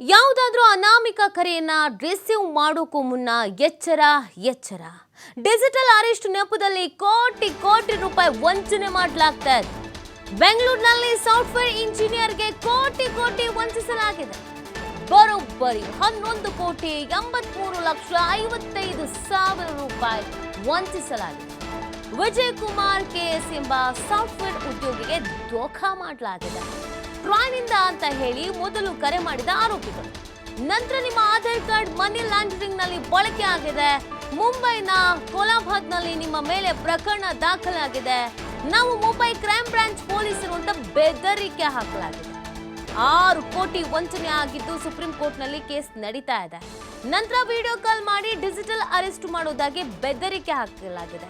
ಯಾವುದಾದ್ರೂ ಅನಾಮಿಕ ಕರೆಯನ್ನ ರಿಸೀವ್ ಮಾಡೋಕ್ಕೂ ಮುನ್ನ ಎಚ್ಚರ ಎಚ್ಚರ. ಡಿಜಿಟಲ್ ಅರೆಸ್ಟ್ ನೆಪದಲ್ಲಿ ಕೋಟಿ ಕೋಟಿ ರೂಪಾಯಿ ವಂಚನೆ ಮಾಡಲಾಗ್ತಾ ಇದೆ. ಬೆಂಗಳೂರಿನಲ್ಲಿ ಸಾಫ್ಟ್ವೇರ್ ಇಂಜಿನಿಯರ್ಗೆ ಕೋಟಿ ಕೋಟಿ ವಂಚಿಸಲಾಗಿದೆ. ಬರೋಬ್ಬರಿ 11,83,55,000 ರೂಪಾಯಿ ವಂಚಿಸಲಾಗಿದೆ. ವಿಜಯ್ ಕುಮಾರ್ ಕೆಎಸ್ ಎಂಬ ಸಾಫ್ಟ್ವೇರ್ ಉದ್ಯೋಗಿಗೆ ಧೋಖಾ ಮಾಡಲಾಗಿದೆ. ಟ್ರಾಯ್ನಿಂದ ಅಂತ ಹೇಳಿ ಮೊದಲು ಕರೆ ಮಾಡಿದ ಆರೋಪಿಗಳು, ನಂತರ ನಿಮ್ಮ ಆಧಾರ್ ಕಾರ್ಡ್ ಮನಿ ಲಾಂಡ್ರಿಂಗ್ ನಲ್ಲಿ ಬಳಕೆ ಆಗಿದೆ, ಮುಂಬೈನ ಕೋಲಾಬಾದ್ನಲ್ಲಿ ನಿಮ್ಮ ಮೇಲೆ ಪ್ರಕರಣ ದಾಖಲಾಗಿದೆ, ನಾವು ಮುಂಬೈ ಕ್ರೈಮ್ ಬ್ರಾಂಚ್ ಪೊಲೀಸರು ಅಂತ ಬೆದರಿಕೆ ಹಾಕಲಾಗಿದೆ. 6 ಕೋಟಿ ವಂಚನೆ ಆಗಿದ್ದು ಸುಪ್ರೀಂ ಕೋರ್ಟ್ ನಲ್ಲಿ ಕೇಸ್ ನಡೀತಾ ಇದೆ. ನಂತರ ವಿಡಿಯೋ ಕಾಲ್ ಮಾಡಿ ಡಿಜಿಟಲ್ ಅರೆಸ್ಟ್ ಮಾಡೋದಾಗಿ ಬೆದರಿಕೆ ಹಾಕಲಾಗಿದೆ.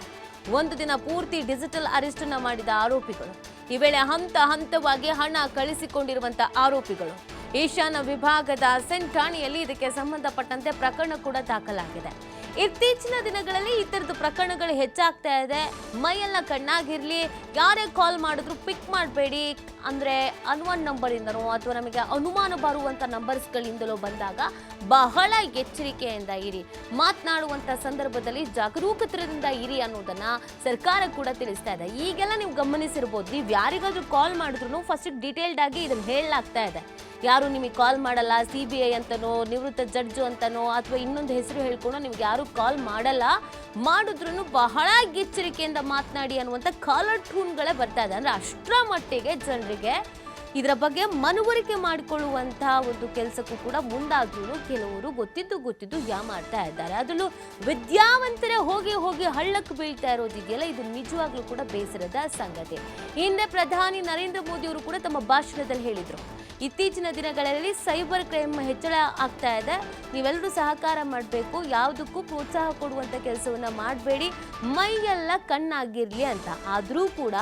ಒಂದು ದಿನ ಪೂರ್ತಿ ಡಿಜಿಟಲ್ ಅರೆಸ್ಟ್ ಮಾಡಿದ ಆರೋಪಿಗಳು ಈ ವೇಳೆ ಹಂತವಾಗಿ ಹಣ ಕಳಿಸಿಕೊಂಡಿರುವಂತಹ ಆರೋಪಿಗಳು ಈಶಾನ್ಯ ವಿಭಾಗದ ಸೆಂಟ್ ಠಾಣೆಯಲ್ಲಿ ಇದಕ್ಕೆ ಸಂಬಂಧಪಟ್ಟಂತೆ ಪ್ರಕರಣ ಕೂಡ ದಾಖಲಾಗಿದೆ. ಇತ್ತೀಚಿನ ದಿನಗಳಲ್ಲಿ ಈ ತರದ ಪ್ರಕರಣಗಳು ಹೆಚ್ಚಾಗ್ತಾ ಇದೆ. ಮೈಯೆಲ್ಲ ಕಣ್ಣಾಗಿರ್ಲಿ, ಯಾರೇ ಕಾಲ್ ಮಾಡಿದ್ರು ಪಿಕ್ ಮಾಡಬೇಡಿ. ಅಂದ್ರೆ ಅನ್ವನ್ ನಂಬರ್ ಇಂದನೋ ಅಥವಾ ನಮಗೆ ಅನುಮಾನ ಬರುವಂತ ನಂಬರ್ಸ್ಗಳಿಂದಲೋ ಬಂದಾಗ ಬಹಳ ಎಚ್ಚರಿಕೆಯಿಂದ ಇರಿ. ಮಾತನಾಡುವಂತ ಸಂದರ್ಭದಲ್ಲಿ ಜಾಗರೂಕತೆಯಿಂದ ಇರಿ ಅನ್ನೋದನ್ನ ಸರ್ಕಾರ ಕೂಡ ತಿಳಿಸ್ತಾ ಇದೆ. ಈಗೆಲ್ಲ ನೀವು ಗಮನಿಸಿರ್ಬೋದು, ನೀವು ಯಾರಿಗಾದ್ರೂ ಕಾಲ್ ಮಾಡಿದ್ರು ಫಸ್ಟ್ ಡೀಟೇಲ್ಡ್ ಆಗಿ ಇದನ್ನ ಹೇಳಲಾಗ್ತಾ ಇದೆ. ಯಾರು ನಿಮಗೆ ಕಾಲ್ ಮಾಡಲ್ಲ, CBI ಅಂತನೋ ನಿವೃತ್ತ ಜಡ್ಜು ಅಂತನೋ ಅಥವಾ ಇನ್ನೊಂದು ಹೆಸರು ಹೇಳ್ಕೊಂಡು ನಿಮ್ಗೆ ಯಾರು ಕಾಲ್ ಮಾಡಲ್ಲ, ಮಾಡಿದ್ರು ಬಹಳ ಎಚ್ಚರಿಕೆಯಿಂದ ಮಾತನಾಡಿ ಅನ್ನುವಂಥ ಕಾಲರ್ ಟ್ಯೂನ್ಗಳೇ ಬರ್ತಾ ಇದೆ. ಅಂದ್ರೆ ಅಷ್ಟರ ಮಟ್ಟಿಗೆ ಜನರಿಗೆ ಇದರ ಬಗ್ಗೆ ಮನವರಿಕೆ ಮಾಡಿಕೊಳ್ಳುವಂತಹ ಒಂದು ಕೆಲಸಕ್ಕೂ ಕೂಡ ಮುಂದಾದ್ರೂ ಕೆಲವರು ಗೊತ್ತಿದ್ದು ಮಾಡ್ತಾ ಇದ್ದಾರೆ. ಅದರಲ್ಲೂ ವಿದ್ಯಾವಂತರೇ ಹೋಗಿ ಹಳ್ಳಕ್ಕೆ ಬೀಳ್ತಾ ಇರೋದಿದೆಯಲ್ಲ, ಇದು ನಿಜವಾಗ್ಲೂ ಕೂಡ ಬೇಸರದ ಸಂಗತಿ. ಹಿಂದೆ ಪ್ರಧಾನಿ ನರೇಂದ್ರ ಮೋದಿ ಅವರು ಕೂಡ ತಮ್ಮ ಭಾಷಣದಲ್ಲಿ ಹೇಳಿದ್ರು, ಇತ್ತೀಚಿನ ದಿನಗಳಲ್ಲಿ ಸೈಬರ್ ಕ್ರೈಮ್ ಹೆಚ್ಚಳ ಆಗ್ತಾ ಇದೆ, ನೀವೆಲ್ಲರೂ ಸಹಕಾರ ಮಾಡಬೇಕು, ಯಾವುದಕ್ಕೂ ಪ್ರೋತ್ಸಾಹ ಕೊಡುವಂಥ ಕೆಲಸವನ್ನ ಮಾಡಬೇಡಿ, ಮೈಯೆಲ್ಲ ಕಣ್ಣಾಗಿರ್ಲಿ ಅಂತ. ಆದರೂ ಕೂಡ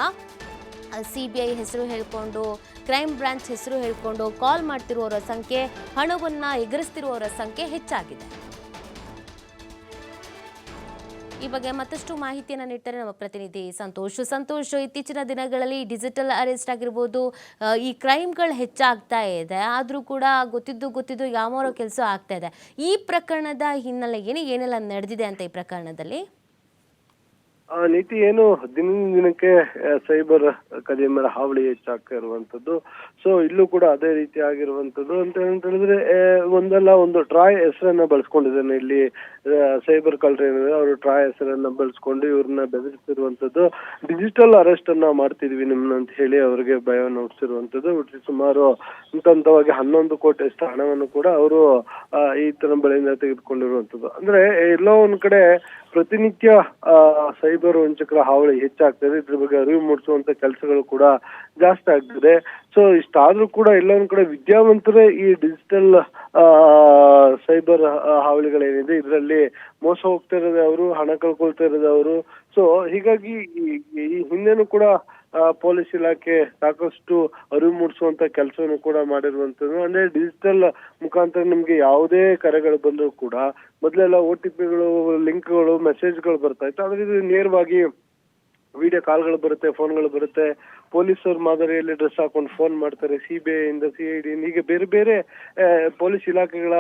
CBI ಹೆಸರು ಹೇಳ್ಕೊಂಡು, ಕ್ರೈಮ್ ಬ್ರಾಂಚ್ ಹೆಸರು ಹೇಳ್ಕೊಂಡು ಕಾಲ್ ಮಾಡ್ತಿರುವವರ ಸಂಖ್ಯೆ, ಹಣವನ್ನು ಎಗರಿಸ್ತಿರುವವರ ಸಂಖ್ಯೆ ಹೆಚ್ಚಾಗಿದೆ. ಈ ಬಗ್ಗೆ ಮತ್ತಷ್ಟು ಮಾಹಿತಿಯನ್ನು ನೀಡ್ತಾರೆ ನಮ್ಮ ಪ್ರತಿನಿಧಿ ಸಂತೋಷ್. ಇತ್ತೀಚಿನ ದಿನಗಳಲ್ಲಿ ಡಿಜಿಟಲ್ ಅರೆಸ್ಟ್ ಆಗಿರ್ಬೋದು, ಈ ಕ್ರೈಮ್ಗಳು ಹೆಚ್ಚಾಗ್ತಾ ಇದೆ. ಆದರೂ ಕೂಡ ಗೊತ್ತಿದ್ದು ಯಾವ ಕೆಲಸ ಆಗ್ತಾ ಇದೆ. ಈ ಪ್ರಕರಣದ ಹಿನ್ನೆಲೆ ಏನೆಲ್ಲ ನಡೆದಿದೆ ಅಂತ ಈ ಪ್ರಕರಣದಲ್ಲಿ ನೀತಿ ಏನು ದಿನಕ್ಕೆ ಸೈಬರ್ ಕದಿಮರ ಹಾವಳಿ ಹೆಚ್ಚಾಗ್ತಾ ಇರುವಂತದ್ದು. ಸೊ ಇಲ್ಲೂ ಕೂಡ ಅದೇ ರೀತಿ ಆಗಿರುವಂತದ್ದು ಅಂತ ಹೇಳಿದ್ರೆ, ಒಂದಲ್ಲ ಒಂದು ಟ್ರಾಯ್ ಹೆಸರನ್ನ ಬಳಸ್ಕೊಂಡಿದ್ದಾನೆ ಇಲ್ಲಿ ಸೈಬರ್ ಕಳ್ಳರು ಏನಿದೆ ಅವರು ಟ್ರಾಯ್ ಹೆಸರನ್ನ ಬಳಸ್ಕೊಂಡು ಇವ್ರನ್ನ ಬೆದರಿಸಿರುವಂತದ್ದು. ಡಿಜಿಟಲ್ ಅರೆಸ್ಟ್ ಅನ್ನ ಮಾಡ್ತಿದ್ವಿ ನಿಮ್ಮನ್ನ ಅಂತ ಹೇಳಿ ಅವರಿಗೆ ಭಯವನ್ನು ಹುಟ್ಟಿಸಿರುವಂತದ್ದು. ಸುಮಾರು ಹಂತವಾಗಿ 11 ಕೋಟಿ ಅಷ್ಟು ಹಣವನ್ನು ಕೂಡ ಅವರು ಈ ತರ ಬಳಿಯಿಂದ ತೆಗೆದುಕೊಂಡಿರುವಂತದ್ದು. ಅಂದ್ರೆ ಎಲ್ಲೋ ಒಂದ್ ಕಡೆ ಪ್ರತಿನಿತ್ಯ ಸೈಬರ್ ವಂಚಕರ ಹಾವಳಿ ಹೆಚ್ಚಾಗ್ತದೆ. ಇದ್ರ ಬಗ್ಗೆ ಅರಿವು ಮೂಡಿಸುವಂತ ಕೆಲಸಗಳು ಕೂಡ ಜಾಸ್ತಿ ಆಗ್ತದೆ. ಸೊ ಇಷ್ಟಾದ್ರೂ ಕೂಡ ಎಲ್ಲೊಂದ್ ಕಡೆ ವಿದ್ಯಾವಂತರೇ ಈ ಡಿಜಿಟಲ್ ಸೈಬರ್ ಹಾವಳಿಗಳೇನಿದೆ ಇದರಲ್ಲಿ ಮೋಸ ಹೋಗ್ತಾ ಇರೋದು ಅವರು, ಹಣ ಕಳ್ಕೊಳ್ತಾ ಇರೋದು ಅವರು. ಸೊ ಹೀಗಾಗಿ ಈ ಹಿಂದೆನೂ ಕೂಡ ಪೊಲೀಸ್ ಇಲಾಖೆ ಸಾಕಷ್ಟು ಅರಿವು ಮೂಡಿಸುವಂತ ಕೆಲಸವನ್ನು ಕೂಡ ಮಾಡಿರುವಂತದ್ದು. ಅಂದ್ರೆ ಡಿಜಿಟಲ್ ಮುಖಾಂತರ ನಿಮ್ಗೆ ಯಾವುದೇ ಕರೆಗಳು ಬಂದರೂ ಕೂಡ ಮೊದಲೆಲ್ಲ OTPಗಳು, ಲಿಂಕ್ಗಳು, ಮೆಸೇಜ್ಗಳು ಬರ್ತಾ ಇತ್ತು. ಆದ್ರೆ ಇದು ನೇರವಾಗಿ ವಿಡಿಯೋ ಕಾಲ್ಗಳು ಬರುತ್ತೆ, ಫೋನ್ಗಳು ಬರುತ್ತೆ. ಪೊಲೀಸರ ಮಾದರಿಯಲ್ಲಿ ಡ್ರೆಸ್ ಹಾಕೊಂಡು ಫೋನ್ ಮಾಡ್ತಾರೆ. CBI ಇಂದ CID ಹೀಗೆ ಬೇರೆ ಬೇರೆ ಪೊಲೀಸ್ ಇಲಾಖೆಗಳ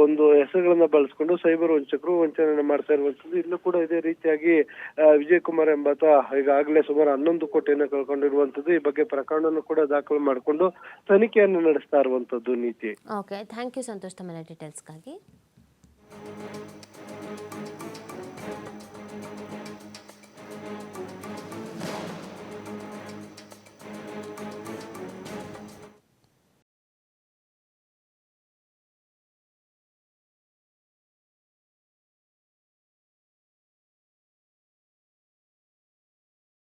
ಒಂದು ಹೆಸರುಗಳನ್ನ ಬಳಸ್ಕೊಂಡು ಸೈಬರ್ ವಂಚಕರು ವಂಚನೆ ಮಾಡ್ತಾ ಇರುವಂತದ್ದು. ಇಲ್ಲೂ ಕೂಡ ಇದೇ ರೀತಿಯಾಗಿ ವಿಜಯ್ ಕುಮಾರ್ ಎಂಬಾತ ಈಗಾಗಲೇ ಸುಮಾರು 11 ಕೋಟಿಯನ್ನು ಕಳ್ಕೊಂಡಿರುವಂತದ್ದು. ಈ ಬಗ್ಗೆ ಪ್ರಕರಣವನ್ನು ಕೂಡ ದಾಖಲು ಮಾಡಿಕೊಂಡು ತನಿಖೆಯನ್ನು ನಡೆಸ್ತಾ ಇರುವಂತದ್ದು. ನೀತಿ. ಓಕೆ, ಥ್ಯಾಂಕ್ ಯು ಸಂತೋಷ್, ತಮ್ಮ ಡೀಟೇಲ್ಸ್ಗಾಗಿ.